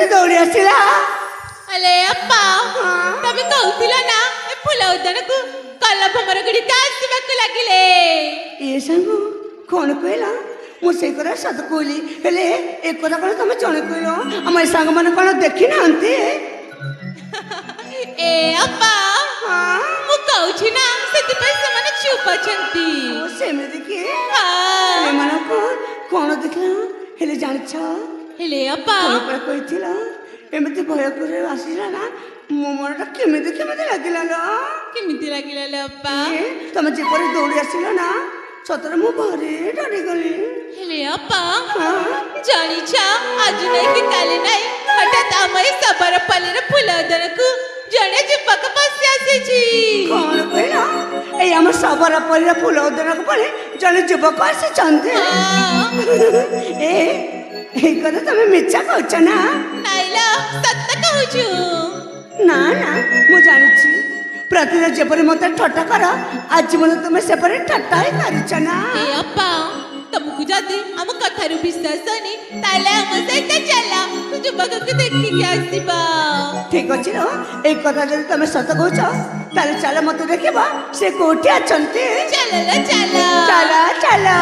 କେମିତି ଦୌଡ଼ି ଆସିଲା? अले अप्पा तमे कहूथिला ना ए फुल उद्यान को कल भमर गुडी आसबाक लागिले ए साଙ୍ଗ कौन कहला मु से करा सत कहली हेले ए कथा कौन तुम जणे कहलो हम ए साଙ୍ଗ माने कौन देखि नांती ए अप्पा मु कहूछि ना सेति पे से माने चुप अछंती ओ सेमिति के हां ए माने कौन देखला हेले जानिछ हेले अप्पा पर कहिथिला एमिति भय करे आसीला ना मो मनटा केमिति केमिति लागिला ना केमिति लागिला ले अप्पा तमे जे पर दौड़ी आसीला ना सतरे मु भारी डरी गली हेले अप्पा जानी छा आज नहीं कि काले नहीं हठात आमई सबर पलेर फुल उद्यान को जणे जुबक पसी आसी छी कौन कहला ए हम सबर पलेर फुल उद्यान को पले जने युवक आसी चंदे ए करे तमे मिच्छा कहछ ना नाइला सत्य कहूछु ना ना मु जानिछि प्रतिदिन जेपरी मते ठट्टा कर आज मन तुमे सेपरी ठट्टा ही करछ ना ए अप्पा तुमको जदी हम कथारु विश्वास नहीं ताले हम सहित चला तू जुबक को देखि के आसीबा ठीक अछि रो एक कथा जदी तुमे सत कहछ ताले चला मते देखिबा से कोठी अछंती चला चला चला चला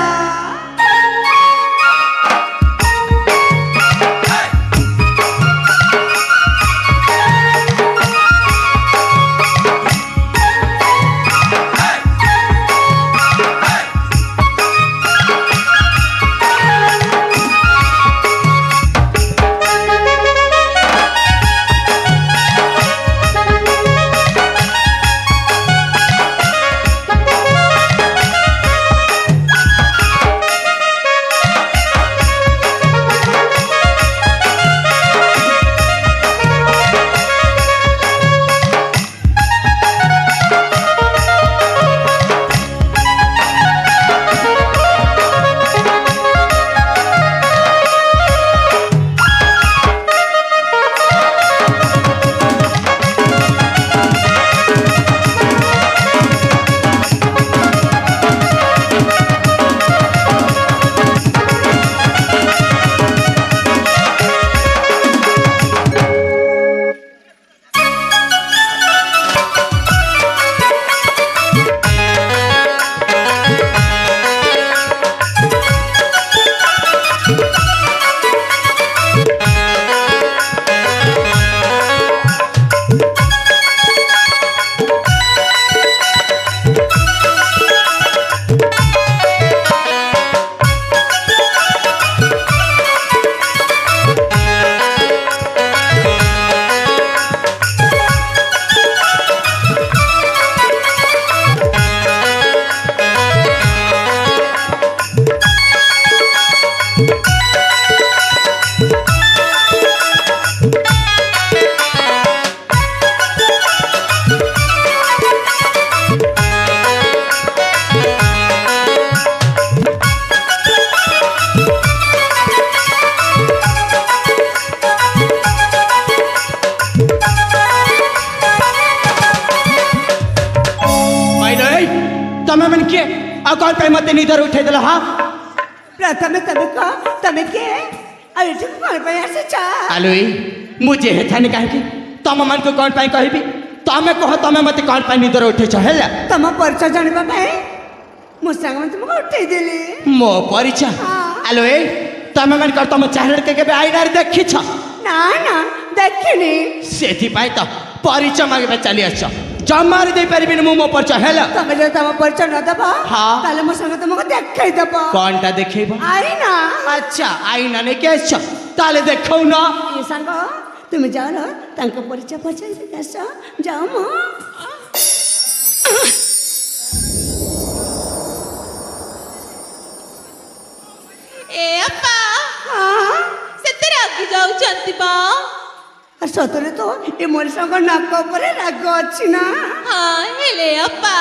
कौन पे मत निधर उठे दिला हां प्रथमे तमे के अरे ठीक कौन पे आसे चा आलोई मुझे हेथानी काहे की तम मन को कौन पाई कहबी तमे कह तमे मते कौन पाई निधर उठे छ हैला तम परिचय जानिबा भाई मो संग में तुमको उठे देली मो परिचय आलोई तमे मन कर तम चाहर के केबे आईनार देखि छ ना ना देखिनी सेथि पाई त परिचय मागे चली आछ जमारी दे परबिन मो परिचय हैला तमे जे तम परिचय न दबा हां ताले मो संग तुमको देखाई दबा कोनटा देखैबो आईना अच्छा आईना ने के छ ताले देखौ न ए संग तुम जाओ ना तांको परिचय पछाई देस जाओ मो ए अप्पा हां सेते रागी जाऊ चंती बा और सतरे तो ए मोर संग नाक ऊपर राग अछि ना हां हेले अप्पा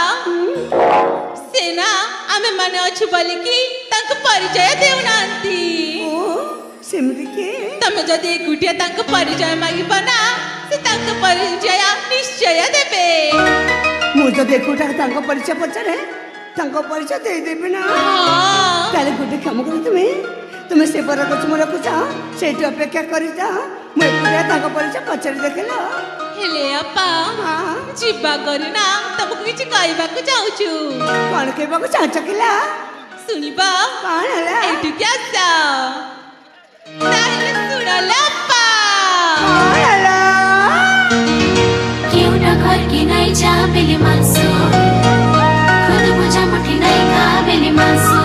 सेना आमे माने अछि बोली कि तांको परिचय देउ नांती ओ सेमरी के तमे जदी गुटिया तांको परिचय मागिबा ना से तांको परिचय निश्चय देबे मु तो देखुटा तांको परिचय पछरे तांको परिचय दे देबे ना हां ताले गुटे काम करू तुमे তুমি ସେ ବର ଗଛ ମୁଁ ରଖୁଛ ସେଇଠି ଅପେକ୍ଷା କରିଛ ମୁଁ ଏକୁଟିଆ ତାଙ୍କ ପରିଚୟ ପଚାରି ଦେଖିଲ ହେଲେ ଆପା ହଁ ଯିବା କରି ନା ତମକୁ କିଛି କହିବାକୁ ଚାହୁଁଛୁ କଣ କହିବାକୁ ଚାହୁଁଛ କିଲା ଶୁଣିବା କଣ ହେଲା ଏଇଠିକି ଆସ ତାହେଲେ ଶୁଣଲା ଆପା କଣ ହେଲା क्यों ना घर की नहीं जा बेली मांसू खुद बुझा मुठी नहीं खा बेली मांसू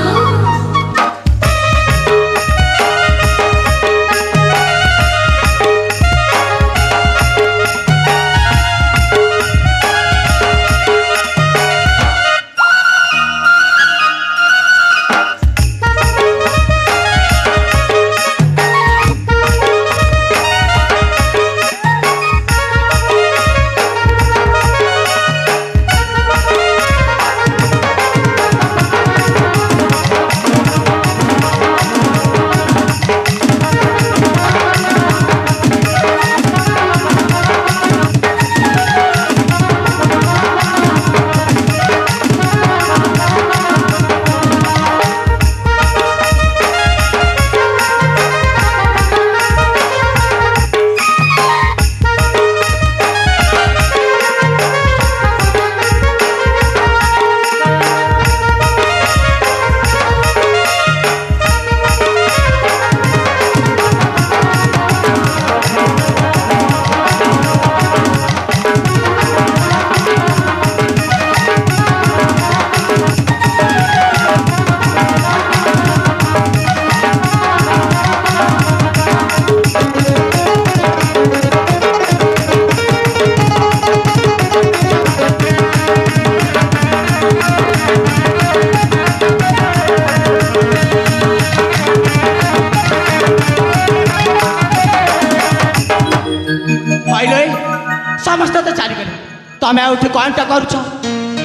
समस्त तो चालीगले तमें उठी कौनटा करुछ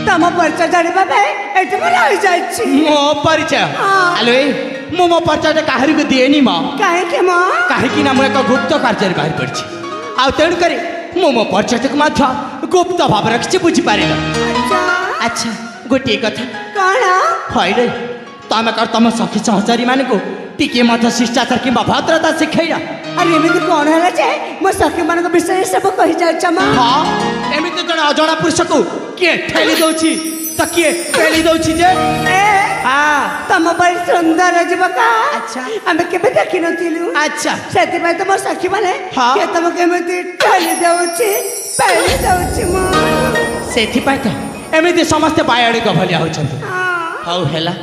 तम परिचय जानिबा ପାଇଁ ଏଠି ମୁଁ ରହି ଯାଇଛି मो परिचय हेलो मु मो परिचय काहरी को दिएनी म କାହିଁକି ମ काहेकि ना मु एक गुप्त कार्य बाहर पड़छि आ तेणु करी मु मो परिचय को मात्र गुप्त भाव रखछि बुझी पारिल ଆଚ୍ଛା अच्छा गोटे कथा କଣ हईले तमें कर तम सखी सहचारी मान को टिके मत शिष्टाचार कि भद्रता शिखैला ଆରେ ଏମିତି କଣ ହେଲା ଯେ ମୋ ସଖୀ ମାନଙ୍କ ବିଷୟରେ ସବୁ କହି ଯାଉଛ ମ हाँ एमिति जन अजଣା पुरुष को किए ठेली दउछि त किए ठेली दउछि जे ଏ हाँ ତମ ପରି ସୁନ୍ଦର ଯୁବକ ଆଚ୍ଛା। ଆମେ କେବେ ଦେଖିନଥିଲୁ अच्छा ସେଥିପାଇଁ ତ ମୋ ସଖୀ ମାନେ ହଁ। କିଏ ତମକୁ କେମିତି ଠେଲି ଦେଉଛି ପେଳି ଦେଉଛି ମୁଁ ସେଥିପାଇଁ ତ ଏମିତି ସମସ୍ତେ ବାୟାଳିକ ଭଳିଆ ହଉଛନ୍ତି ହଉ ହେଲା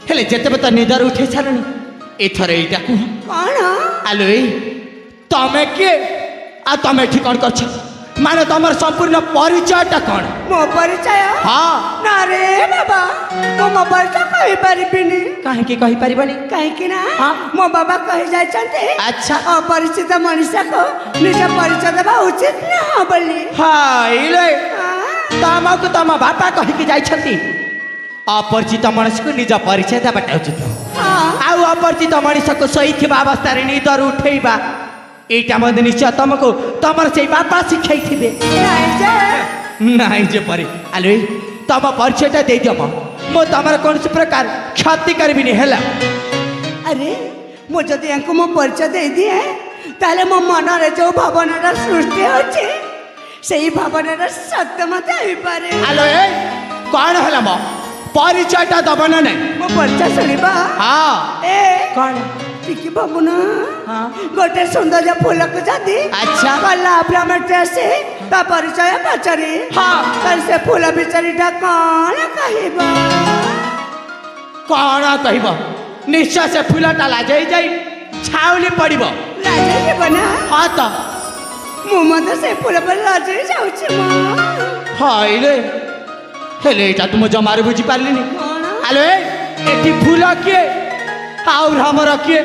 ହେଲେ ଯେତେବେଳେ ତ ନିଦରୁ ଉଠେଇ ସାରିଲଣି ଏଥର ଏଇଟା କୁହ କଣ ଆଲୋ ଏଇ ତମେ କିଏ ଆଉ ତମେ ଏଠି କ'ଣ କରୁଛ ମାନେ ତମର ସମ୍ପୂର୍ଣ୍ଣ ପରିଚୟଟା କ'ଣ ମୋ ପରିଚୟ ହଁ ନା ରେ ବାବା ମୁଁ ମୋ ପରିଚୟ କହିପାରିବିନି କାହିଁକି କହିପାରିବନି କାହିଁକି ନା ହଁ। ମୋ ବାବା କହି ଯାଇଛନ୍ତି ଆଚ୍ଛା ଅପରିଚିତ ମଣିଷକୁ ନିଜ ପରିଚୟ ଦେବା ଉଚିତ ନୁହଁ ବୋଲି ହାଇଲେ ହଁ। ତମକୁ ତମ ବାପା କହିକି ଯାଇଛନ୍ତି ଅପରିଚିତ ମଣିଷକୁ ନିଜ ପରିଚୟ ଦେବାଟା ଉଚିତ ହଁ ଆଉ ଅପରିଚିତ ମଣିଷକୁ ଶୋଇଥିବା ଅବସ୍ଥାରେ ନିଦରୁ ଉଠେଇବା ଏଇଟା ମଧ୍ୟ ନିଶ୍ଚୟ ତମକୁ ତମର ସେଇ ବାପା ଶିଖେଇଥିବେ ନାଇଁ ଯେ ନାଇଁ ଯେପରି ଆଲୋ ତମ ପରିଚୟଟା ଦେଇଦିଅ ମୁଁ ତମର କୌଣସି ପ୍ରକାର କ୍ଷତି କରିବିନି ହେଲା ଆରେ ମୁଁ ଯଦି ୟାଙ୍କୁ ମୋ ପରିଚୟ ଦେଇଦିଏ ତାହେଲେ ମୋ ମନରେ ଯେଉଁ ଭାବନାର ସୃଷ୍ଟି ହେଉଛି ସେଇ ଭାବନାର ସତ୍ୟ ମଧ୍ୟ ହେଇପାରେ ଆଲୋ କ'ଣ ହେଲା ମୋ ପରିଚୟଟା ଦବ ନା ନାଇଁ ମୋ ପରିଚୟ ଶୁଣିବା ହଁ ଏ କ'ଣ ଟିକେ ଭାବୁନ ହଁ। ଗୋଟେ ସୁନ୍ଦର ଫୁଲକୁ ଯଦି ଆଚ୍ଛା। କଲା ଭ୍ରମଣରେ ଆସି ତା ପରିଚୟ ପଚାରି ହଁ। ତାହେଲେ ସେ ଫୁଲ ବିଚାରୀଟା କ'ଣ କହିବ କ'ଣ କହିବ ନିଶ୍ଚୟ ସେ ଫୁଲଟା ଲାଜେଇ ଯାଇ ଛାଉଲି ପଡ଼ିବ ଲାଜେଇ ଯିବ ନା ହଁ ତ ମୁଁ ମଧ୍ୟ ସେ ଫୁଲ ପରେ ଲାଜେଇ ଯାଉଛି ମ ହଇଲେ ହେଲେ ଏଇଟା ତୁମ ଜମାରୁ ବୁଝିପାରିଲିନି କ'ଣ ଆଲୋ ଏଠି ଫୁଲ କିଏ ଆଉ ଭ୍ରମର କିଏ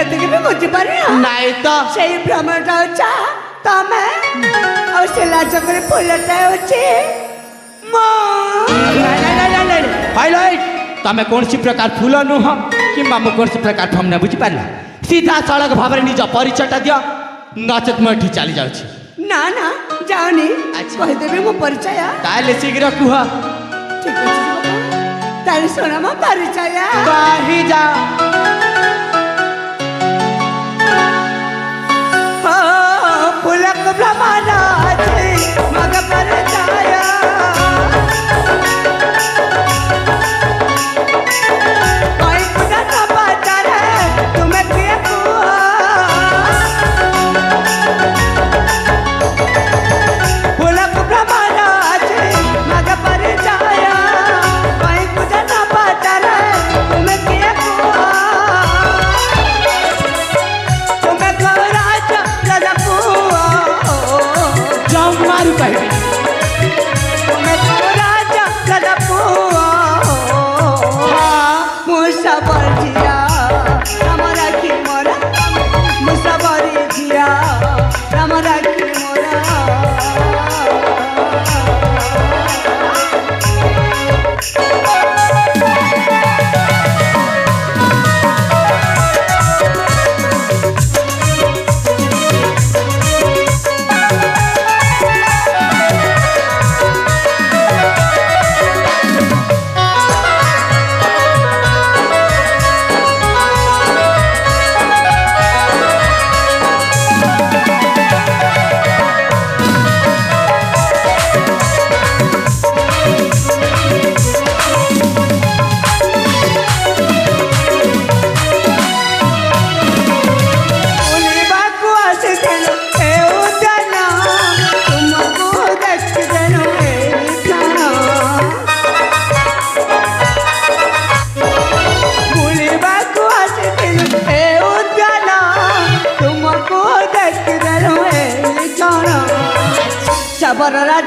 ଏତିକି ବି ବୁଝିପାରିନ ନାଇଁ ତ ସେଇ ଭ୍ରମଣଟା ହଉଛି ତମେ ଆଉ ସେ ଲାଜ କରି ଫୁଲଟା ହେଉଛି ହଇଲେ ତମେ କୌଣସି ପ୍ରକାର ଫୁଲ ନୁହଁ କିମ୍ବା ମୁଁ କୌଣସି ପ୍ରକାର ଭ୍ରମଣ ବୁଝିପାରିଲା ସିଧା ସଳଖ ଭାବରେ ନିଜ ପରିଚୟଟା ଦିଅ ନଚେତ୍ ମୁଁ ଏଠି ଚାଲି ଯାଉଛି ନା ନା ଯାଉନି ଆଚ୍ଛା। କହିଦେବି ମୋ ପରିଚୟ ତାହେଲେ ଶୀଘ୍ର କୁହ ଠିକ ଅଛି ଯୁବକ। ତାହେଲେ ଶୁଣ ମୋ ପରିଚୟ କହି ଯା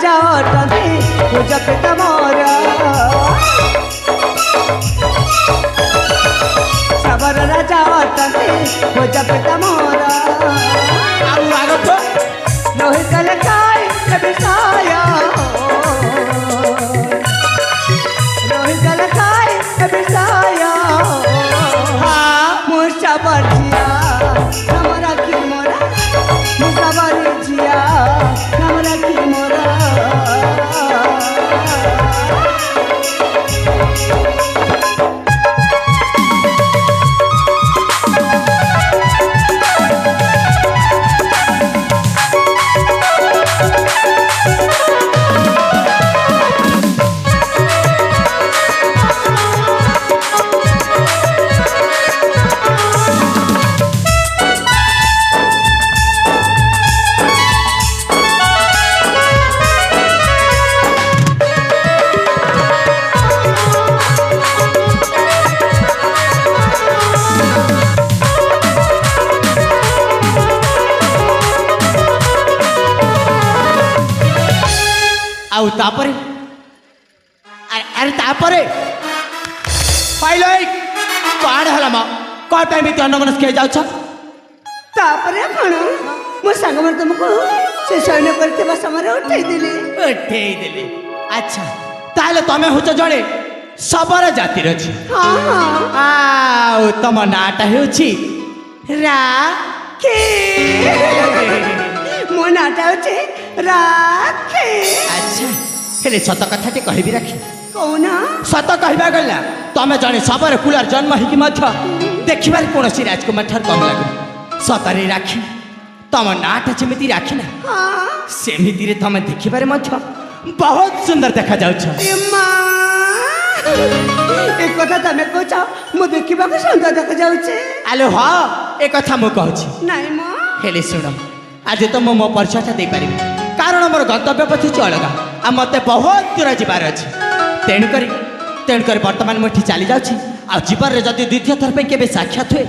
राजा अटंती पूजा पिता मोर सबर राजा अटंती पूजा पिता मोर ଆଉ ଆଗକୁ रोहित लखाई विषय रोहित लखाई विषय मुसा बजिया हमरा की मोरा मुसा बजिया हमरा की मोरा ଆଉ ତାପରେ ଆରେ ତାପରେ ପାଇଲ କଣ ହେଲା ମ କଣ ପାଇଁ ଏମିତି ଅନ୍ୟମନସ୍କ ହେଇଯାଉଛ तापरे कौन मो सांग मन तुमको से सैन्य करते समय उठेई देली अच्छा ताहले तमे होच जड़े सबर जातिर अछि हाँ हाँ ଆଉ ତମ ନାଁଟା ହେଉଛି राखी मो नाटा होचे राखी ଆଚ୍ଛା ହେଲେ ସତ କଥାଟି କହିବି ରାଖି कौन ସତ କହିବା ଗଲା ତମେ ଜଣେ ସବର କୁଳର ଜନ୍ମ ହେଇକି ମଧ୍ୟ ଦେଖିବାରେ କୌଣସି ରାଜକୁମାର ଠାରୁ କମ୍ ଲାଗୁ ସତରେ ରାଖି ତମ ନାଁଟା ଯେମିତି ରାଖି ନା हाँ ସେମିତିରେ ତମେ ଦେଖିବାରେ ମଧ୍ୟ ବହୁତ ସୁନ୍ଦର ଦେଖାଯାଉଛ ए माँ एक कथा तमे कहछ मु देखिबा को सुंदर देख जाउचे ଆଲୋ ହଁ ଏ କଥା ମୁଁ କହୁଛି ନାଇଁ ମ ହେଲେ ଶୁଣ ଆଜି ତ ମୁଁ ମୋ ପରିଚୟଟା ଦେଇପାରିବି କାରଣ ମୋର ଗନ୍ତବ୍ୟ ପଥ ହେଉଛି ଅଲଗା ଆଉ ମୋତେ ବହୁତ ଦୂର ଯିବାର ଅଛି ତେଣୁକରି ବର୍ତ୍ତମାନ ମୁଁ ଏଠି ଚାଲି ଯାଉଛି ଆଉ ଜୀବନରେ ଯଦି ଦ୍ୱିତୀୟ ଥର ପାଇଁ କେବେ ସାକ୍ଷାତ ହୁଏ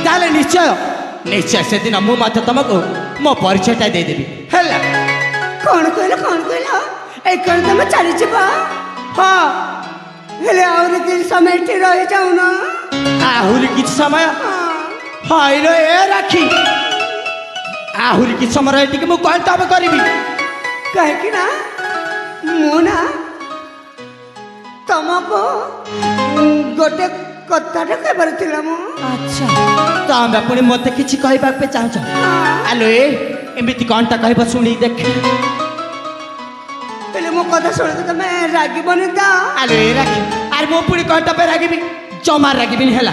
ତାହେଲେ ନିଶ୍ଚୟ ସେଦିନ ମୁଁ ମଧ୍ୟ ତମକୁ ମୋ ପରିଚୟଟା ଦେଇଦେବି ହେଲା कौन कहलो ए कौन तमे चली जिबा ହଁ हेले और दिन समय ठी रहि जाऊ ना ଆହୁରି କିଛି ସମୟ ହାଇଲୋ ଏ ରାକ୍ଷୀ ଆହୁରି କିଛି ସମୟ ଏଠିକି ମୁଁ କ'ଣ ତମେ କରିବି कहे कि ना मु ना तुमको गोटे कथाटे कहबार थिला मु ଆଚ୍ଛା ତମେ ପୁଣି ମୋତେ କିଛି କହିବାକୁ ଚାହୁଁଛ ଆଲୋ ଏମିତି କ'ଣଟା କହିବ ଶୁଣି ଦେଖ हेले मो कथा सुन तमे रागिबनी ता ଆଲୋ ଏ ରାକ୍ଷୀ ଆରେ ମୁଁ ପୁଣି କ'ଣଟା ପାଇଁ ରାଗିବି ଜମା ରାଗିବିନି ହେଲା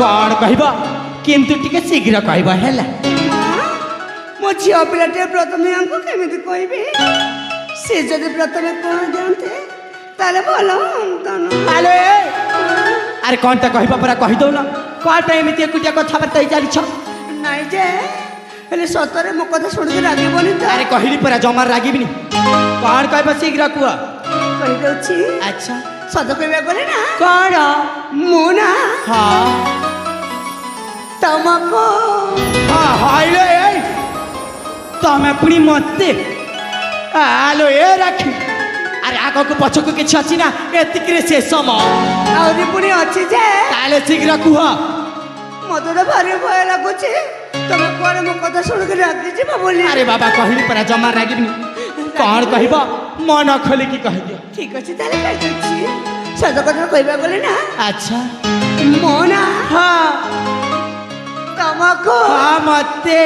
କ'ଣ କହିବ କିନ୍ତୁ ଟିକେ ଶୀଘ୍ର କହିବ ହେଲା मो झियो पिलाटे प्रथमे हमको केमिति कहबी से जदि प्रथमे कह जानते ताले भलो हमतन ଆଲୋ ଆରେ କ'ଣଟା କହିବ ପରା କହିଦଉନ କ'ଣ ପାଇଁ ଏମିତି ଏକୁଟିଆ କଥାବାର୍ତ୍ତା ହେଇ ଚାଲିଛ ନାଇଁ ଯେ ହେଲେ ସତରେ ମୋ କଥା ଶୁଣିକି ରାଗିବନି ତ ଆରେ କହିଲି ପରା ଜମା ରାଗିବିନି କ'ଣ କହିବ ଶୀଘ୍ର କୁହ କହିଦଉଛି ଆଚ୍ଛା ସତ କହିବାକୁ ଗଲେ ନା କ'ଣ ମୁଁ ନା ହଁ ତମକୁ ହଁ ହାଇଲୋ ତମେ ପୁଣି ମୋତେ ଆଲୋ ଏ ରାକ୍ଷୀ ଆରେ ଆଗକୁ ପଛକୁ କିଛି ଅଛି ନା ଏତିକିରେ ଶେଷ ମ ଆହୁରି ପୁଣି ଅଛି ଯେ ତାହେଲେ ଶୀଘ୍ର କୁହ ମତେ ତ ଭାରି ଭୟ ଲାଗୁଛି ତମେ କୁଆଡେ ମୋ କଥା ଶୁଣିକି ରାଗିଯିବ ବୋଲି ଆରେ ବାବା କହିଲି ପରା ଜମା ରାଗିବିନି କ'ଣ କହିବ ମନ ଖୋଲିକି କହିଦିଅ ଠିକ ଅଛି ତାହେଲେ କହିଦଉଛି ସତ କଥା କହିବାକୁ ଗଲେ ନା ଆଚ୍ଛା ମୋ ନା ହଁ ତମକୁ ହଁ ମୋତେ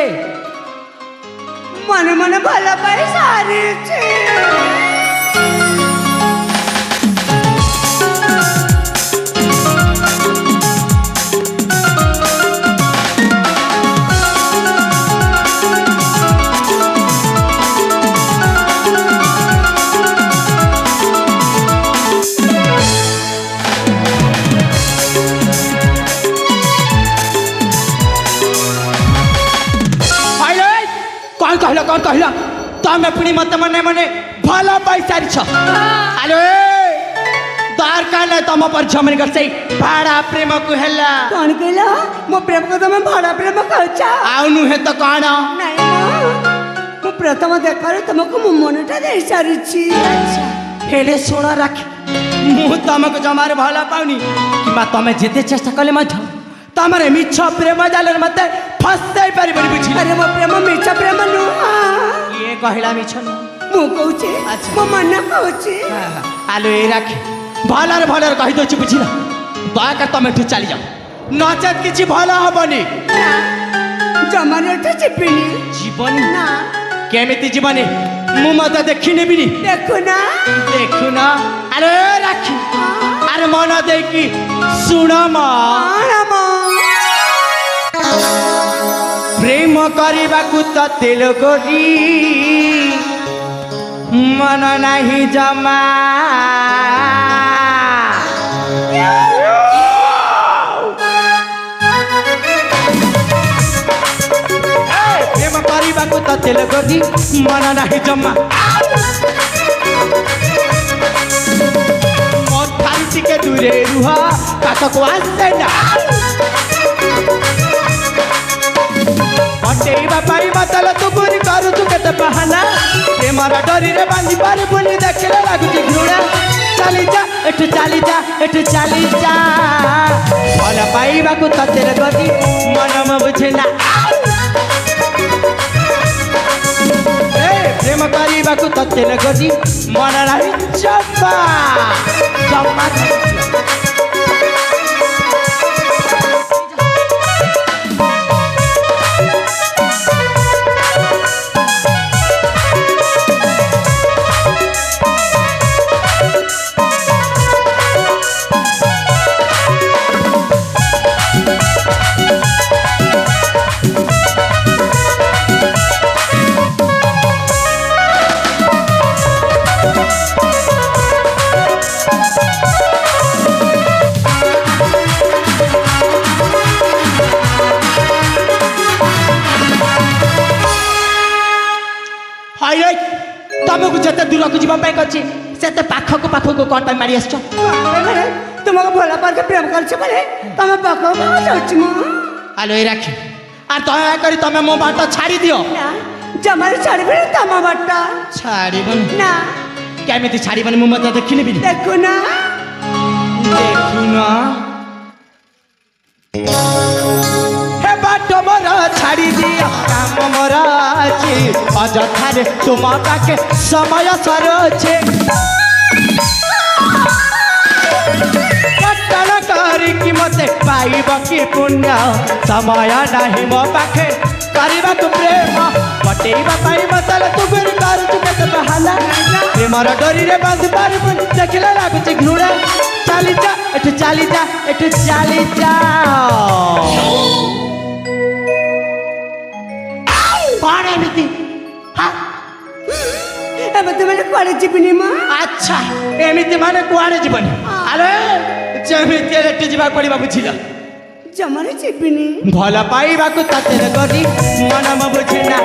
ମନେ ମନେ ଭଲ ପାଇ ସାରିଛି କ'ଣ କହିଲ ତମେ ପୁଣି ମୋତେ ମନେ ମନେ ଭଲ ପାଇସାରିଛ ଆଲୋ ଦରକାର ନାହିଁ ତମ ପରିଚୟ ମନେକର ସେଇ ଭାଡ଼ା ପ୍ରେମକୁ ହେଲା କଣ କହିଲ ମୋ ପ୍ରେମକୁ ତମେ ଭଡ଼ା ପ୍ରେମ କହୁଛ ଆଉ ନୁହେଁ ତ କ'ଣ ନାଇଁ ମୋ प्रथम देखार तुमको मो मनटा दे सारिछि हेले शुण राखी मु तुमको जमार भल पाऊनी कि तुम जिते चेष्टा कले तुम मिछ प्रेम जाल मत फसाई पार बुझी अरे मो प्रेम मिछ प्रेम नुह ये कहला मिछ मु कहूची मो मन कहूची आलो ये राखी भलर भलर कही दो बुझिल दयाकर तुम एठू चली जाओ नचेत किसी भल हेनी जमार जीवनी जीवनी ना केमिति जीवनी मु मत देखी नेबिनी देखुना देखुना अरे राखी अरे मन देखी शुण प्रेम करने तो तेल गोरी मन नहीं जमा प्रेम करने तो तेल गोरी मन नहीं जमा के दूरे रुह पाखक आसे ना पटेवा पाई मतल तू गुरी करू तू केते बहाना प्रेमर डरी रे बांधी पार बुनी देखले लागुची घृणा चली जा एठू चली जा एठू चली जा भल पाइबा को ततेर गति मन म बुझेना प्रेम करने को ततेर गति मन रही जमा जमा तुमको जिते दूर को जीवाई अच्छी से पाखक पाखक कौन पर मारी आस तुमको भला पार प्रेम कर तुम पाख जाऊँ आलो ये राखी आर दयाकर तुम मो बाट छाड़ी दियो जमार छाड़बे तम बाट छाड़बन ना केमिति छाड़बन मु मत देखिनी भी देखुना देखुना हे बाट मोर छाड़ी दियो काम मोर अछि अजथारे तुम पाके समय सरोचे कटन करी कि मते पाइब कि पुण्य समय नाही मो पाखे करबा तू प्रेम पटेइबा पाई मतल तू गुर कर तू केते बहाला प्रेमर डोरी रे बांध पारबु देखले लागुची घृणा चली जा एठू चली जा एठू चली जा कौन एमिति तुमने कड़े जीवनी माँ अच्छा एमिति माने कुआड़े जीवन अरे जेमिति रेट जीवा पड़िबा बुझिल जमार जीवनी भल पाइबा को ततेर गरी मन म बुझेना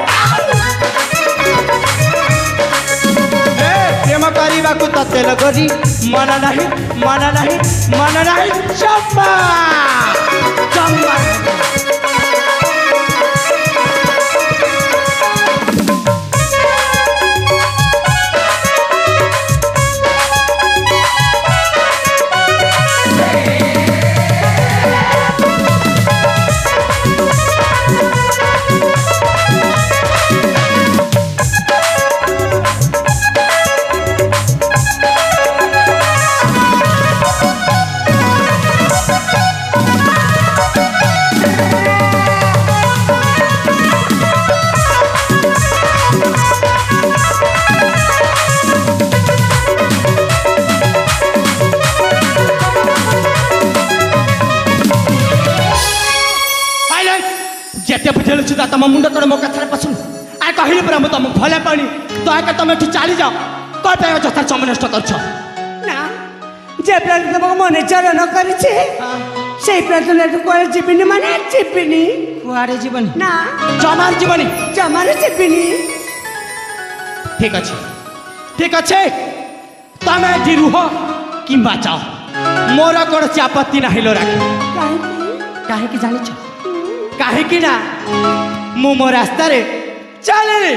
प्रेम करने को ततेर गरी मन नहीं जमा जमा जेते बुझेल सुधा तुम मुंड कर मो कथा पसंद आ कहली पर तुम भले पानी दयाकर तुम एठू चली जाओ कौन पे अजथा समय नष्ट करछ ना जे प्राण तुमको मन चरण करिछे সেই প্রার্থনা তো করে জীবনী মানে জীবনী कुआड़े जीवन না जमार जीवनी जमार जीवनी ठीक अच्छे तुम ये रुह कि जाओ मोर कौन सी आपत्ति ना लो राखी काहे कि जानी काहे कि ना मु मो रास्ता रे चले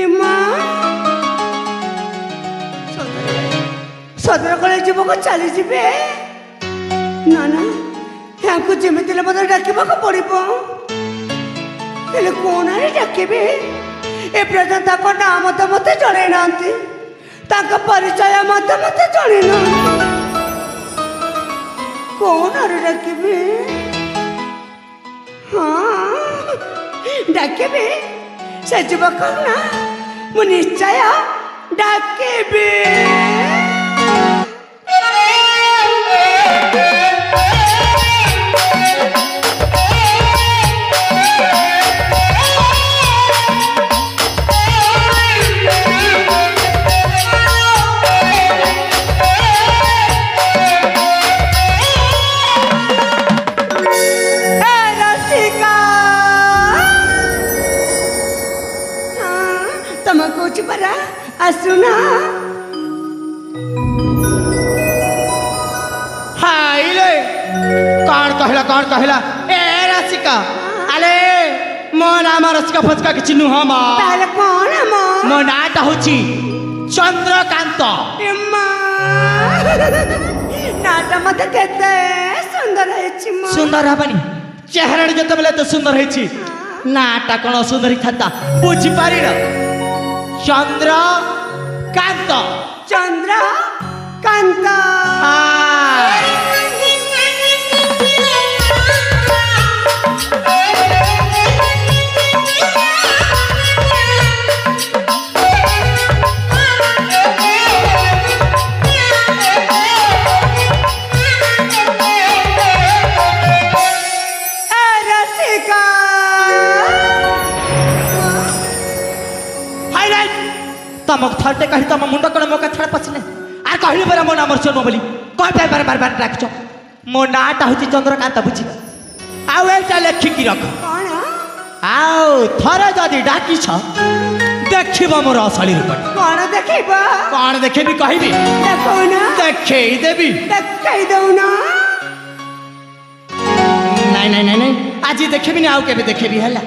ଇମା ସଦର କଳେ ଯୁବକ ଚାଲିଯିବେ ନା ନା ୟାଙ୍କୁ ଯେମିତି ହେଲେ ମୋତେ ଡାକିବାକୁ ପଡ଼ିବ ହେଲେ କଣ ଡାକିବି ଏପର୍ଯ୍ୟନ୍ତ ତାଙ୍କ ନାଁ ମୋତେ ଜଣେଇ ନାହାନ୍ତି ତାଙ୍କ ପରିଚୟ ମୋତେ ଜଣେଇ ନାହାନ୍ତି କଣ ଡାକିବି ହଁ ଡାକିବି ସେ ଯୁବକ ନା ମୁଁ ନିଶ୍ଚୟ ଡାକିବି परा आसुना हाइले कौन कहला ए रसिका अरे मो नाम रसिका फचका किछि नुह मा ताले कोन मो मो नाटा होछि चंद्रकांत एम्मा नाटा मते केते सुंदर हेछि मो सुंदर हबनी चेहरा जते बेले तो सुंदर हेछि नाटा कोन सुंदरी थाता बुझी पारी न चंद्रकांत चंद्रकांत तमक थरते कहि तम मुंड कोन मोका थड़ पछने आर कहली बरा मो नाम सोनो बोली कह बार डाकछ मो नाटा होची चंद्रकांत बुझी आउ एटा लेखि की रख कोन आउ थरे जदी डाकी छ देखिबो मोर असली रूप कोन देखिबो कोन देखेबी कहबी देखो ना देखै देबी देखै दउ ना नहीं आज देखेबी नि आउ केबे देखेबी हला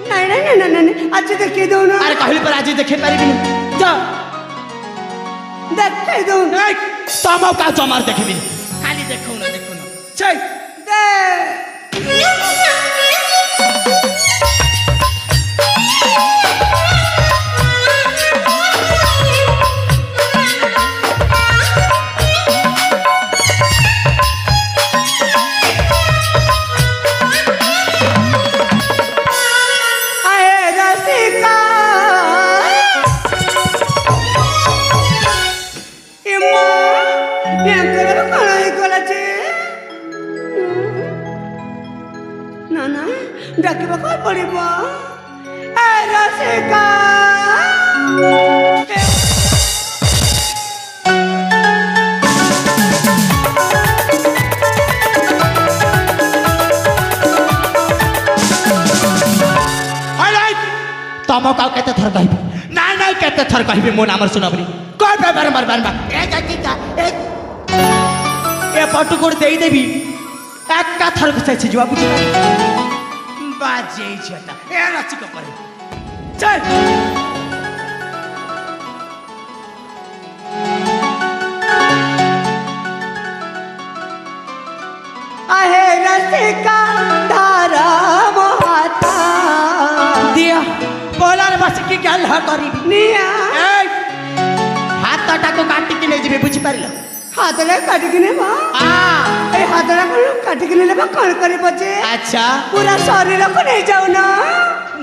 नहीं आज देखी दो ना अरे कहली पर आज देखे पारिबी जा देखी दो ए तम का जमार देखबी खाली देखौ ना छै दे डाकिबा पड़िबो ए रसिका तम का केते थर कहबी ना केते थर कहबी मो नाम सुना बोली कह बार ए जाकिका ए पटु कोड देई देबी एक का थर से छिजवा बुझी बाजे छता ए रसिका परे चल आहे रसिका धारा मोहाता दिया बोलार बस की गल ह करीबी निया हाथ टाको काटी के ले जेबे बुझी पारिलो हाथले काटी के नेबा ए हाथला काटी के नेबा कोन करे बचे अच्छा पूरा शरीर को नहीं जाऊ ना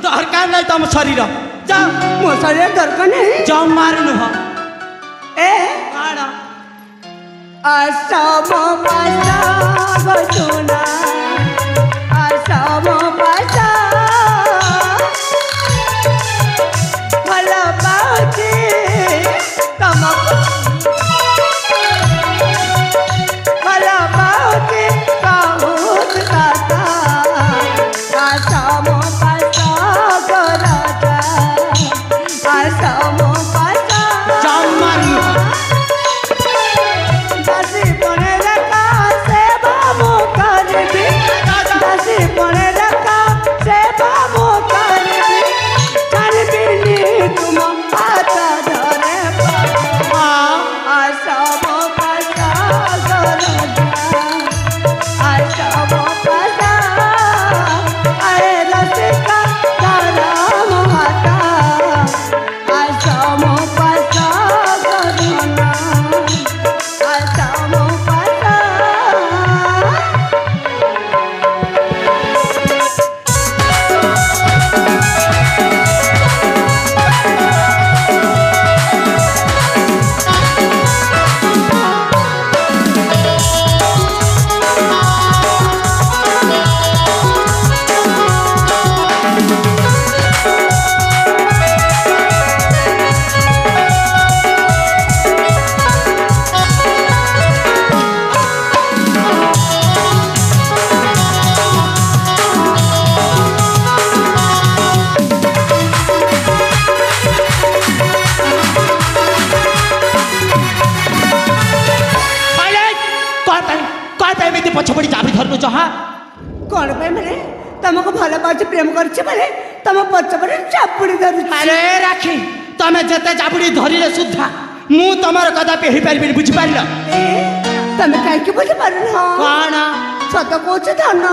दरकार नहीं तम शरीर जा मो शरीर दरकार नहीं जाऊ मारनु ह ए आड़ा असम पासा बसुना असम पासा भला पाउची तमको भला पाउची बहुत काता असम पासा गराता असम पासा जाऊ मारनु ह बसी बने रखा से बाबू कर ପଛ ପଡ଼ି ଚାବି ଧରୁଛ ହଁ କଣ ପାଇଁ ମାନେ ତମକୁ ଭଲ ପାଉଛି ପ୍ରେମ କରୁଛି ମାନେ ତମ ପଛପଟେ ଚାପୁଡ଼ି ଧରୁଛି। ଆରେ ରାକ୍ଷୀ ତମେ ଯେତେ ଚାପୁଡ଼ି ଧରିଲେ ସୁଦ୍ଧା ମୁଁ ତମର କଦାପି ହେଇପାରିବିନି ବୁଝିପାରିଲ। ଏ, ତମେ କାହିଁକି ବୁଝିପାରୁନ? କଣ ସତ କହୁଛି ଧନ,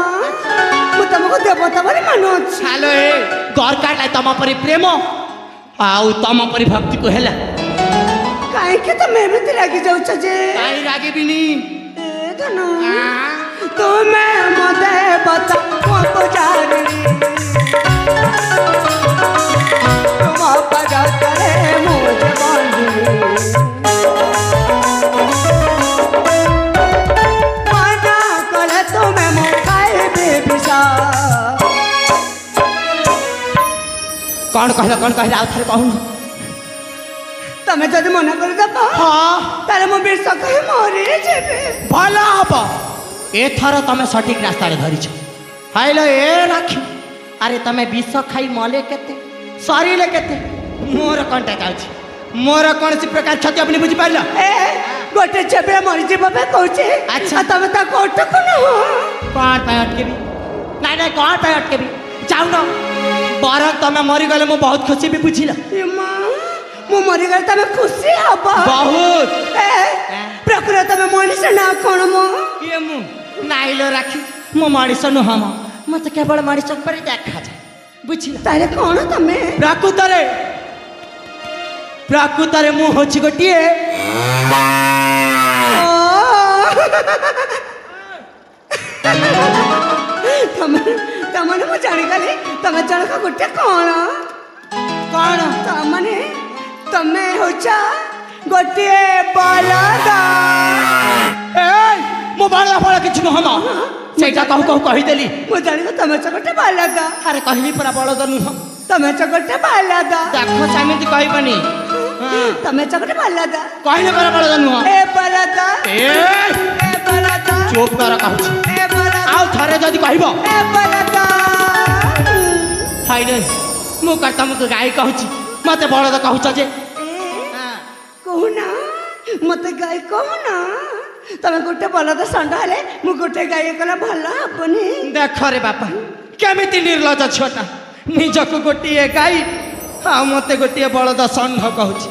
ମୁଁ ତମକୁ ଦେବତା ବୋଲି ମାନୁଅଛି। ହ୍ୟାଲୋ ଏ ଦରକାର ନାହିଁ ତମ ପରି ପ୍ରେମ ଆଉ ତମ ପରି ଭକ୍ତିକୁ ହେଲା। କାହିଁକି ତମେ ଏମିତି ଲାଗି ଯାଉଛ ଯେ? କାହିଁ ରାଗିବିନି। ଏ ଧନ, ତୁମେ ମୋ ଦେବତା ମୋ ପୂଜାରୀ, ତୁମ ପଦତରେ ମୁଁ ଯେ ବନ୍ଦିନୀ। ମନା କଲେ ତୁମେ ମୋ ଖାଇବି ବିଷ। କଣ କହିଲ ଆଉ ଥରେ କହୁନ। ତମେ ଯଦି ମନା କରିଦେବ ହଁ ତାହେଲେ ମୁଁ ବିଷ ଖାଇ ମରିଯିବି। ଭଲ ହବ ଏଥର ତମେ ସଠିକ ରାସ୍ତାରେ ଧରିଛ। ହାଇଲ ଏ ରାକ୍ଷୀ ଆରେ ତମେ ବିଷ ଖାଇ ମଲେ କେତେ ସରିଲେ କେତେ ମୋର କଣଟା ଯାଉଛି ମୋର କୌଣସି ପ୍ରକାର କ୍ଷତି ହବନି ବୁଝିପାରିଲ। ଏ ଗୋଟେ ଝିଅ ମରିଯିବ ପାଇଁ କହୁଛି। ଆଚ୍ଛା। ଆଉ ତମେ ତାକୁ ଅଟକୁନ। କଣ ପାଇଁ ଅଟକେବି ନାଇଁ ନାଇଁ କଣ ପାଇଁ ଅଟକେବି ଯାଉନ ବରଂ ତମେ ମରିଗଲେ ମୁଁ ବହୁତ ଖୁସି ବି ବୁଝିଲ। ଏ ମା, ମୁଁ ମରିଗଲେ ତମେ ଖୁସି ହବ ବହୁତ। ଏ ପ୍ରକୃତ ତମେ ମଣିଷ ନା କଣ? ମୁଁ କିଏ ମୁଁ ନାଇଲୋ ରାକ୍ଷୀ ମୁଁ ମଣିଷ ନୁହଁ ମ ମତେ କେବଳ ମଣିଷ ପରି ଦେଖାଯାଏ ବୁଝିଲ। ତାହେଲେ କଣ ତମେ? ପ୍ରକୃତରେ ମୁଁ ହଉଛି ଗୋଟିଏ ଓ, ତମାନେ ମୁଁ ଜାଣିଗଲି ତମେ ଜଣକ ଗୋଟେ କଣ କଣ ତମାନେ ତମେ ହଉଛ ଗୋଟିଏ ବଳଦ। ମୁଁ ବଳଦ ଫଳ କିଛି ନୁହଁ ମ ସେଇଟା କହୁ କହିଦେଲି। ମୁଁ ଜାଣିବ ତମେ ହଉଛ ଗୋଟେ ବଳଦ। ଆରେ କହିଲି ପୁରା ବଳଦ ନୁହଁ ତମେ ହଉଛ ଗୋଟେ ବଳଦ। ଦେଖ ସେମିତି କହିବନି ତମେ ହଉଛ ଗୋଟେ ବଳଦ। କହିଲେ ପରା ବଳଦ ନୁହଁ। ଏ ବଳଦ, ଏ ଏ ବଳଦ, ଚୁପ୍ କର କହୁଛି ଏ ବଳଦ, ଆଉ ଥରେ ଯଦି କହିବ ଏ ବଳଦ। ହାଇରେ ମୁଁ କଣ ତମକୁ ଗାଈ କହୁଛି ମତେ ବଳଦ କହୁଛ ଯେ। କହୁନା ମତେ ଗାଈ କହୁନା। ତମେ ଗୋଟେ ବଳଦ ଷଣ୍ଢ ହେଲେ ମୁଁ ଗୋଟେ ଗାଈ କଲେ ଭଲ ହବନି। ଦେଖରେ ବାପା କେମିତି ନିର୍ଲଜ ଝିଅଟା ନିଜକୁ ଗୋଟିଏ ଗାଈ ଆଉ ମତେ ଗୋଟିଏ ବଳଦ ଷଣ୍ଢ କହୁଛି।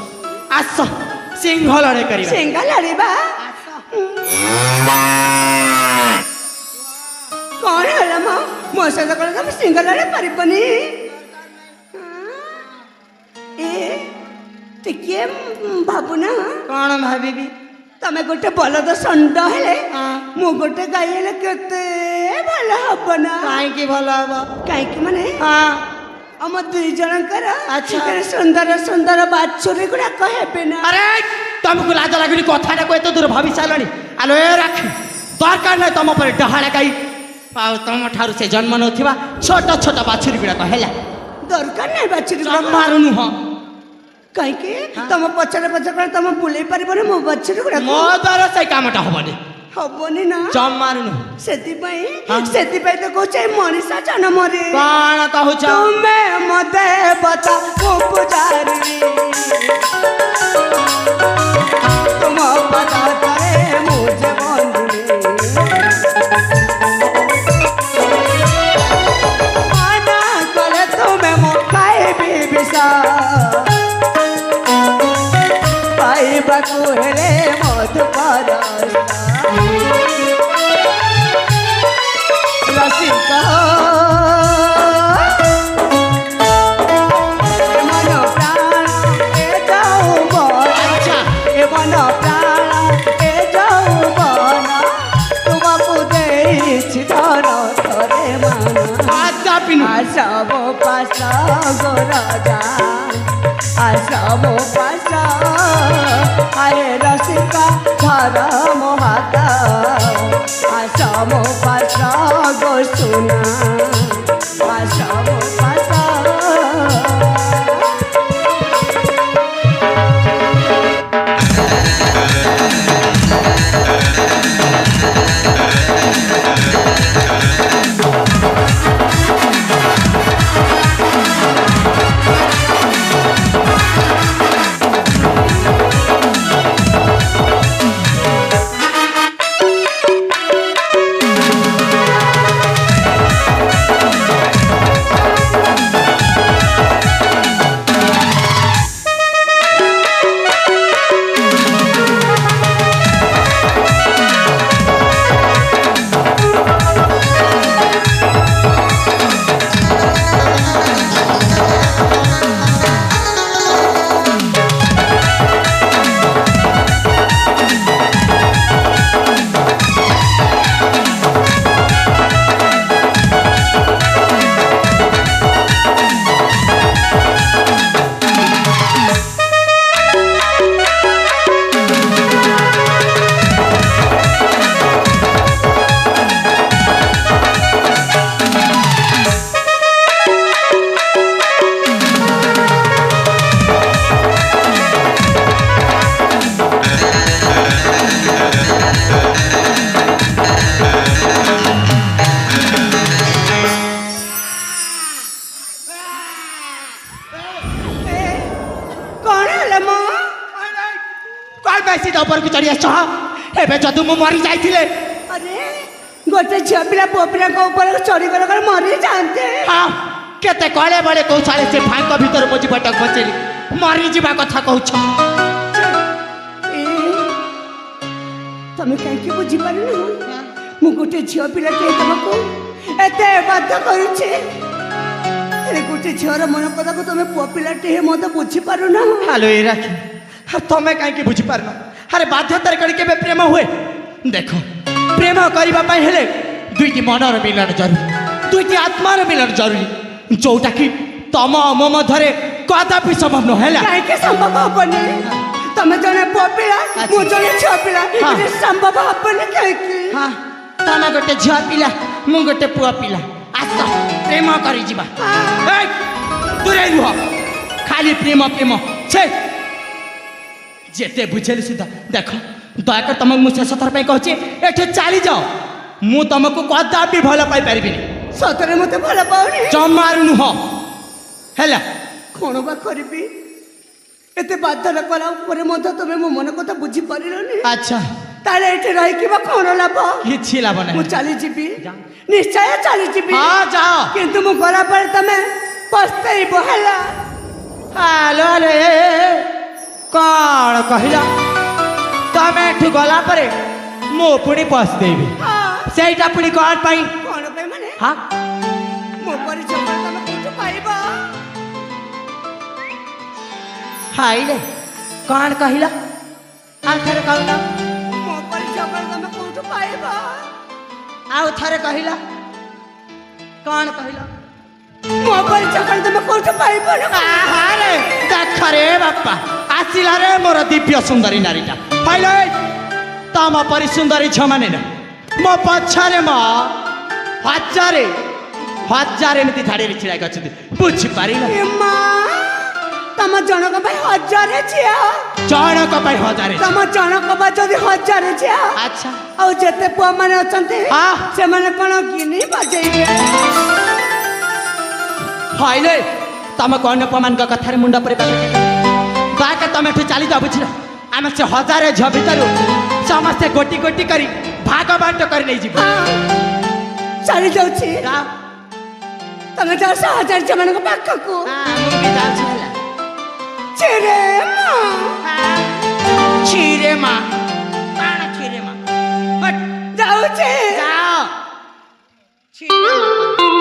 ଆସ ସିଂହ ଲଢ଼େଇ କରିବା। ସିଂହ ଲଢ଼ିବା? କଣ ହେଲା ମ ମୋ ସହିତ କଲେ ତମେ ସିଂହ ଲଢ଼େଇ ପାରିବନି। ଏ ଟିକେ ଭାବୁନା। କଣ ଭାବିବି? ତମେ ଗୋଟେ ବଳଦ ଷଣ୍ଢ ହେଲେ ମୁଁ ଗୋଟେ ଗାଈ ହେଲେ କେତେ ଭଲ ହବ ନା? କାହିଁକି ଭଲ ହବ? କାହିଁକି ମାନେ ଆମ ଦୁଇ ଜଣଙ୍କର ଆଚ୍ଛା। ସୁନ୍ଦର ସୁନ୍ଦର ବାଛୁରୀ ଗୁଡାକ ହେବେ ନା? ଆରେ ତମକୁ ଲାଜ ଲାଗୁନି କଥାଟାକୁ ଏତେ ଦୂର ଭାବି ସାରିଲଣି। ଆଲୋ ଏ ରାକ୍ଷୀ ଦରକାର ନାହିଁ ତମ ପରେ ଡହାଳ ଗାଈ ଆଉ ତମ ଠାରୁ ସେ ଜନ୍ମ ନଉଥିବା ଛୋଟ ଛୋଟ ବାଛୁରୀ ଗୁଡାକ ହେଲା। ଦରକାର ନାହିଁ ବାଛୁରୀ ଜମାରୁ ନୁହଁ। କାହିଁକି ତମ ପଛରେ ପଛରେ ତମ ବୁଲେଇ ପାରିବନି ମୋ ବାଛୁରୀ ଗୁଡାକ? ମୋ ଦ୍ୱାରା ସେଇ କାମଟା ହବନି। ହବନି ନା? ଜମାରୁ ନୁହଁ। ସେଥିପାଇଁ ତ କହୁଛେ ମଣିଷ ଜନ୍ମରେ କଣ କହୁଛ? ତୁମେ ମୋ ଦେବତା ମୋ ପୂଜାରୀ, ତୁମ ପଦତରେ ମୁଁ ଯେ ବନ୍ଦିନୀ। ମନା କଲେ ତୁମେ ମୋ ଖାଇବି ବିଷ। ପାଇବାକୁ ହେଲେ ମଧୁକର ରସିକ ମନ ପ୍ରାଣ ଏ ଯୌବନ, ଏ ମନ ପ୍ରାଣ ଏ ଯୌବନ ତୁମକୁ ଦେଇଛି ଧନ ଥରେ ମାନ। ଆସବ ପାଶ ଗୋରଜା, ଆସବ ପାଶ ଆଏ ରସିକା ଧର ମୋ ହାତ। ଆସବ ପାଶ ଗୋ ସୁନା, ଆସବ ପାଶ। उपरକୁ चढ़ी आस एबे जदू मु मरी जाइथिले अरे गोटे झियो पिला पुओ पिला ऊपर चढ़ी गला मरी जाते हाँ केते कले बड़े कौशाले से फांक भीतर मोजी पटक बचेली मरी जीवा कथा कहूछ तमें कहीं बुझी पारे मु गोटे झियो पिला तुमको एते बाध्य करुचे गोटे झीर मन कथा को तुम पुओ पिलाटे मत बुझी पार ना हेलो ये राखी तमें कहीं बुझी पार अरे बाध्यतार कड़ी के प्रेम हुए देख प्रेम करने हेले दुईटी मनर मिलन जरूरी दुईटी आत्मार मिलन जरूरी जोटा कि तम मो मध्य कदापि संभव न है कहीं संभव हेनी तुम जड़े पुओ पिला मु जड़े झील पिला संभव हेनी कहीं हाँ तमे गोटे झील पिला मु गोटे पुओ पिला आस प्रेम करी जीवा दूरे रुह खाली प्रेम प्रेम छे जेते बुझेली सुधा देख दयाकर तुमको मुझे शेष थर कहूँ एठे चली जाओ मु तुमको कदापि भल पाई पारि सतरे मत भल पाऊनी जमारू नुह है कौन बा करी एते बाध्य कला तुम मो मन कथा बुझी पारे अच्छा ताले एठे रही कौन लाभ किछि लाभ मु नहीं चली जीवी निश्चय चली जीवी हाँ जाओ किंतु मु गला पर तमे पछतैब हला हेलो रे कौन कहला तमें एठू गला परे मु पुणी पछदेबी सेटा पुणी कौन पाई कौन पे माने हाँ मो परिचय तमे कोठु पाइबा हाइले कौन कहला आखिर कहला मो परिचय तमे कोठु पाइबा आउ थारे कहला कौन कहला मो परिचय तमे कोठु पाइबा रे देख रे बापा आसिला रे मोर दिव्य सुंदरी नारीटा हाइले तम परि सुंदरी झमाने न मो पछारे म हजारे हजारे एमती धाड़ी छिड़ा गच्छति बुझी पारिला ए मां तम जनक भाई हजार छिया जनक पाई हजारे तम जनक बा जदि हजार छिया अच्छा आ जेते पुआ माने अछंती हाँ। से माने कोन गिनी बजेइबे हाइले तम कौन पमान का कथारे मुंडा पर बाका तम एठू चली जा बुझिला आम से हजारे झ भीतर समस्ते गोटी गोटी करी भाग बांट कर नहीं जीव चली जाउछि तमे जा हजार छ माने पाख को छिरे मां छिरे माँ काना छिरे माँ हट जाउछि जाओ छिरे माँ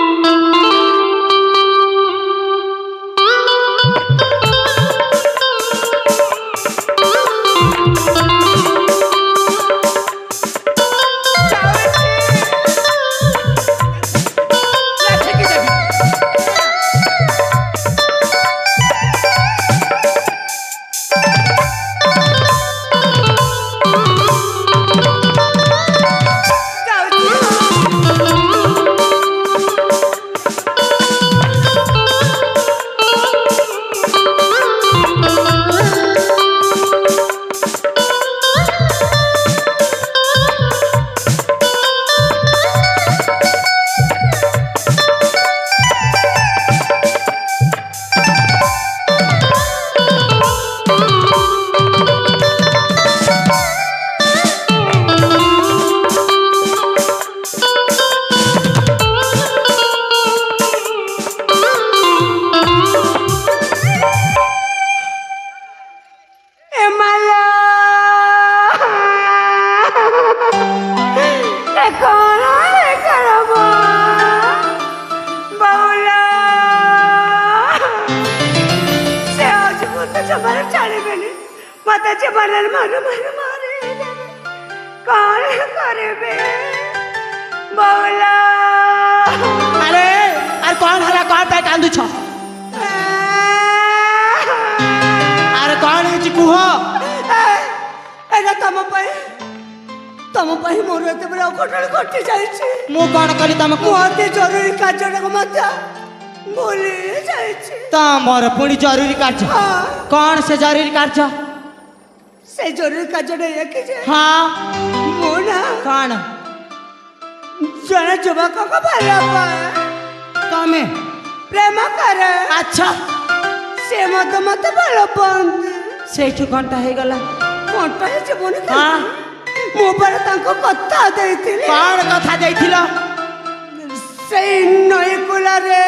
मत जबरन मार मार मारे कौन करबे बौला अरे अरे कौन हला कौन पे कांदु छ अरे कौन है कुह एगा तम पे मोर एते बड़ा घटना घटी जाइछे मु कौन कली तुमको अति जरूरी कार्य मत भूली जाइछे तमर पुणी जरूरी कार्य कौन से जरूरी कार्य से जरूरी कार्य ये कि जे हाँ मोना कौन जने युवक को भला पाए तमे प्रेम करे अच्छा से मत भलो पांद सेठू घंटा है गला କଣ୍ଟା ହେଇଯିବନି ହଁ ମୁଁ ପରା ତାଙ୍କୁ କଥା ଦେଇଥିଲି କ'ଣ କଥା ଦେଇଥିଲ ସେଇ ନଈ କୂଳରେ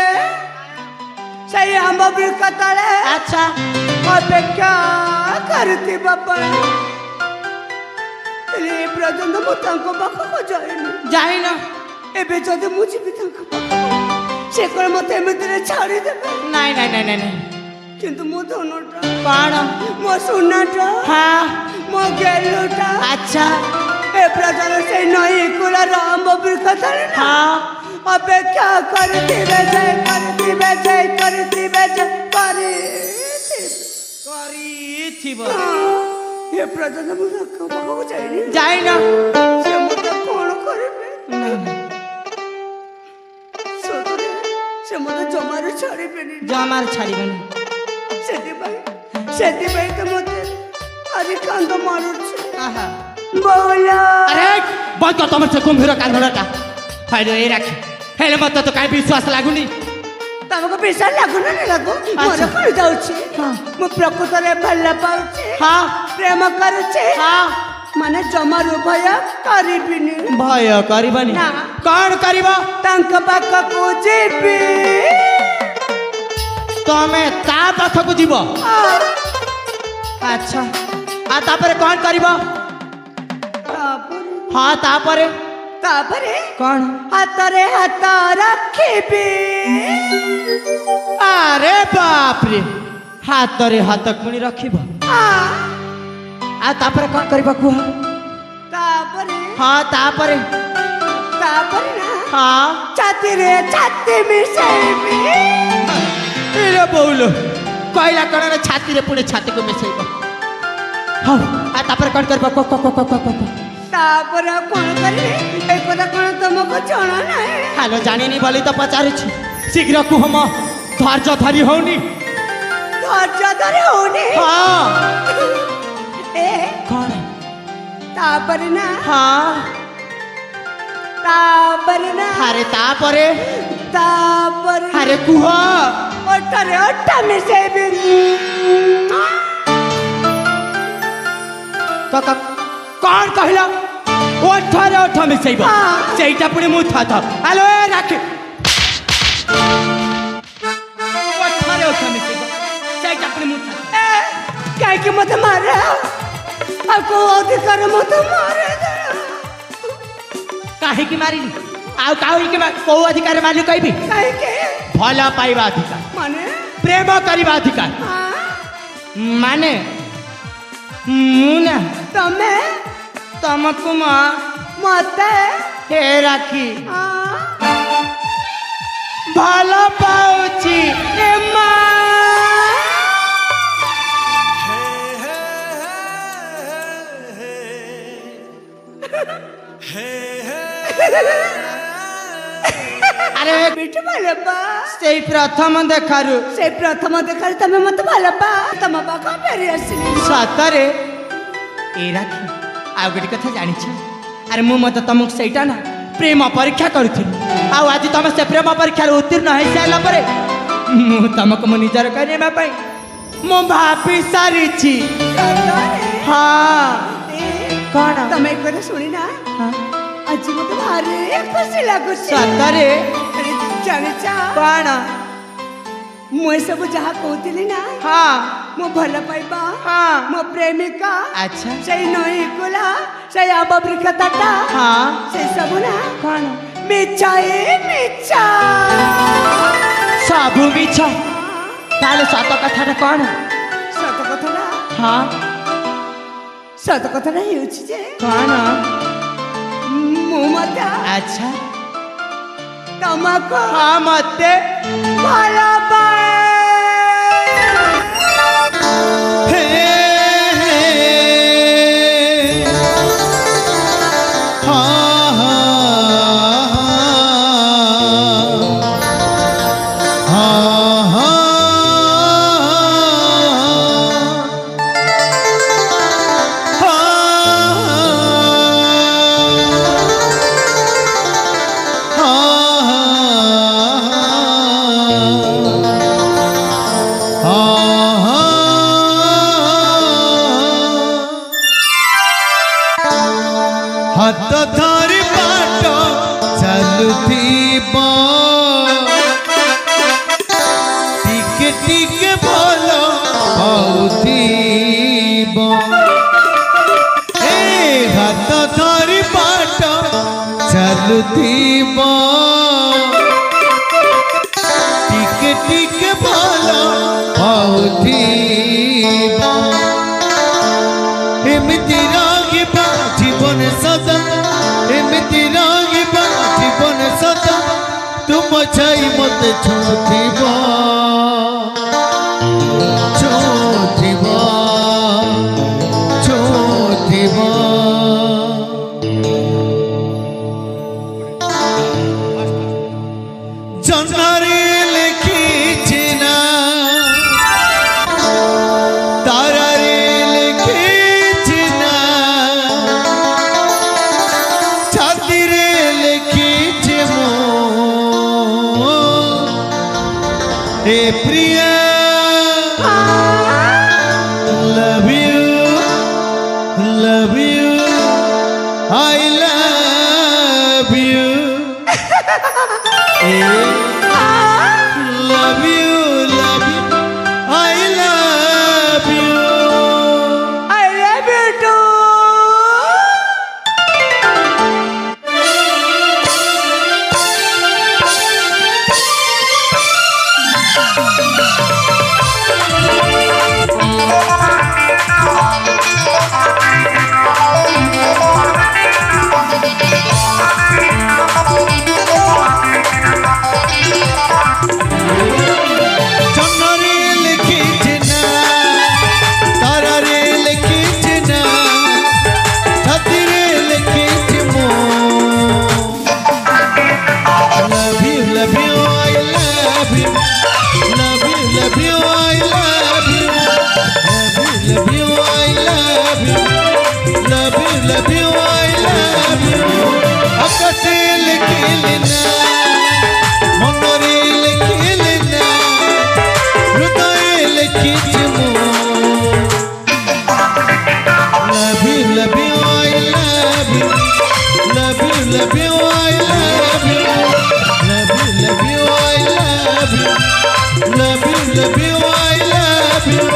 ସେଇ ଆମ୍ବ ବୃକ୍ଷ ତଳେ ଆଚ୍ଛା ଅପେକ୍ଷା କରିଥିବା ପାଇଁ ହେଲେ ଏ ପର୍ଯ୍ୟନ୍ତ ମୁଁ ତାଙ୍କ ପାଖକୁ ଯାଇନି ଯାଇନ ଏବେ ଯଦି ମୁଁ ଯିବି ତାଙ୍କ ପାଖକୁ ସେ କ'ଣ ମୋତେ ଏମିତିରେ ଛାଡ଼ିଦେବେ ନାଇଁ ନାଇଁ ନାଇଁ ନାଇଁ କିନ୍ତୁ ମୋ ଧନଟା କ'ଣ ମୋ ସୁନାଟା ହଁ ମୋ ଗେଲୁଟା ଆଚ୍ଛା ଏ ପର୍ଯ୍ୟନ୍ତ ସେଇ ନଈ କୂଳର ଆମ୍ବ ବୃକ୍ଷ ତଳେ ନା ହଁ ଅପେକ୍ଷା କରିଥିବେ ଯେ କରିଥିବେ ଯେ କରିଥିବେ ଯେ କରିଥିବ ଏ ପର୍ଯ୍ୟନ୍ତ ମୁଁ ତାଙ୍କ ପାଖକୁ ଯାଇନି ଯାଇନ ସେ ମୋତେ କ'ଣ କରିବେ ସତରେ ସେ ମୋତେ ଜମାରୁ ଛାଡ଼ିବେନି ଜମାରୁ ଛାଡ଼ିବନି ସେଥିପାଇଁ ତ ମୋତେ ଆଜି କାନ୍ଦ ମାରୁଛି ଆହା ବୋଲା अरे बहुत तो तुम से कुंभीर कांधड़ा का फायदो ये रख हेले मत तो काई विश्वास लागुनी ତମକୁ ବିଶ୍ୱାସ ଲାଗୁନି ନା ଲାଗୁ ମୋର କ'ଣ ଯାଉଛି ମୁଁ ପ୍ରକୃତରେ ଭଲ ପାଉଛି हाँ ପ୍ରେମ କରୁଛି हाँ ମାନେ ଜମାରୁ ଭୟ କରିବିନି भय करबनी ना। कौन करब ତାଙ୍କ ପାଖକୁ ଯିବି तमे ता पाखक जीव अच्छा आ तापरे कौन करब हाँ तापरे ତାପରେ कौन ହାତରେ ହାତ ରଖିବି अरे बाप रे हाथ रे हाथ पुणी रखिब आ तापरे कौन करब कुह ତାପରେ हाँ तापरे ତାପରେ ନା हाँ ଛାତିରେ ଛାତି ମିଶେଇବି रे बोलो कहला कण रे छाती रे पुणे छाती को मिसेइब हाँ आ तापर कौन करब को ତାପରେ ଆଉ କ'ଣ କରିବି ଏ କଥା କ'ଣ ତମକୁ ଜଣା ନାହିଁ हालो जानी नहीं बोली तो पचारुछ शीघ्र कुह म धैर्य धरी होनी ଧୈର୍ଯ୍ୟ ଧରି ହଉନି हाँ ଏ कौन ତାପରେ ନା हाँ ତାପରେ ନା अरे तापरे ତାପରେ अरे कुह ଅଟାରେ ଅଟା ମିଶେଇବି कौन कहला ओठरे ओठ मिसेइब हाँ। सेइटा पुणी मु था हेलो ए राख ओठरे ओठ मिसेइब सेइटा पुणी मु था କାହିଁକି ମୋତେ ମାରେ ଆଉ କୋଉ ଅଧିକାର ମୋତେ ମାରେ काहे की मारिली आउ काहे की को अधिकार माली कहबी କାହିଁକି भला पाइबा अधिकार ମାନେ प्रेम करबा अधिकार ହଁ, माने मुना ତମେ तुमको ମୋତେ हे राखी ହଁ, भला पाउची ए मां अरे ବିଟୁ ଭଲ ପା से प्रथम देखारु ସେ ପ୍ରଥମ ଦେଖାରେ ତମେ ମୋତେ ଭଲ ପା ତମ ପାଖ ଫେରି ଆସିଲି सतरे ए राखी आ गोटे कथा जानिछ अरे मु मत तुमको सेटा ना प्रेम परीक्षा करुथिलि आ आज तुम से प्रेम परीक्षा उत्तीर्ण हो सारा परे मु तुमको मो निजर करबा पई मु भाभी सारी छी हाँ कौन ତମେ ଏ କଥା ଶୁଣି ନା ଆଜି ମୋତେ ଭାରି ଖୁସି ଲାଗୁଛି सतरे ଆରେ ଜାଣିଛ कौन ମୁଁ ଏସବୁ ଯାହା କହୁଥିଲି ନା हाँ ମୋ ଭଲ ପାଇବା हाँ ମୋ ପ୍ରେମିକା अच्छा ସେଇ ନଈ କୂଳ ସେଇ ଆମ୍ବ ବୃକ୍ଷ ତଟ हाँ ସେ ସବୁ ନା कौन ମିଛ ମିଛ सबु मिछ ताले सत कथाटा कौन ସତ କଥାଟା हाँ ସତ କଥାଟା ହେଉଛି ଯେ कौन ମୁଁ ମଧ୍ୟ अच्छा ତମକୁ हाँ मते ଭଲ ପାଏ हे हाँ ଚାଲୁଥିବ ଟିକେ ଟିକେ ଭଲ ହଉଥିବ ଏମିତି ରହିବା ଜୀବନ ସଦା ଏମିତି ରହିବା ଜୀବନ ସଦା ତୁମ ଛାଇ ମତେ ଛୁଁଥିବ ଛୁଁଥିବ ଛୁଁଥିବ ଜହ୍ନରେ ଲେଖିଛି ନା ତାରାରେ ଲେଖିଛି ନା ଛାତିରେ ଲେଖିଛି ମୁଁ ଏ Priya love you I love you love you I love you I love you too. ଜହ୍ନରେ ଲେଖିଛି ନା ତାରାରେ ଲେଖିଛି ନା ଛାତିରେ ଲେଖିଛି ମୁଁ love you I love you love you I love you love you I love you love you I love you ଆକାଶେ ଲେଖିଲି ନା ମନରେ ଲେଖିଲି ନା ହୃଦୟ ଲେଖିଛି ମୁଁ love you I love you love you I love you love you I love you I love you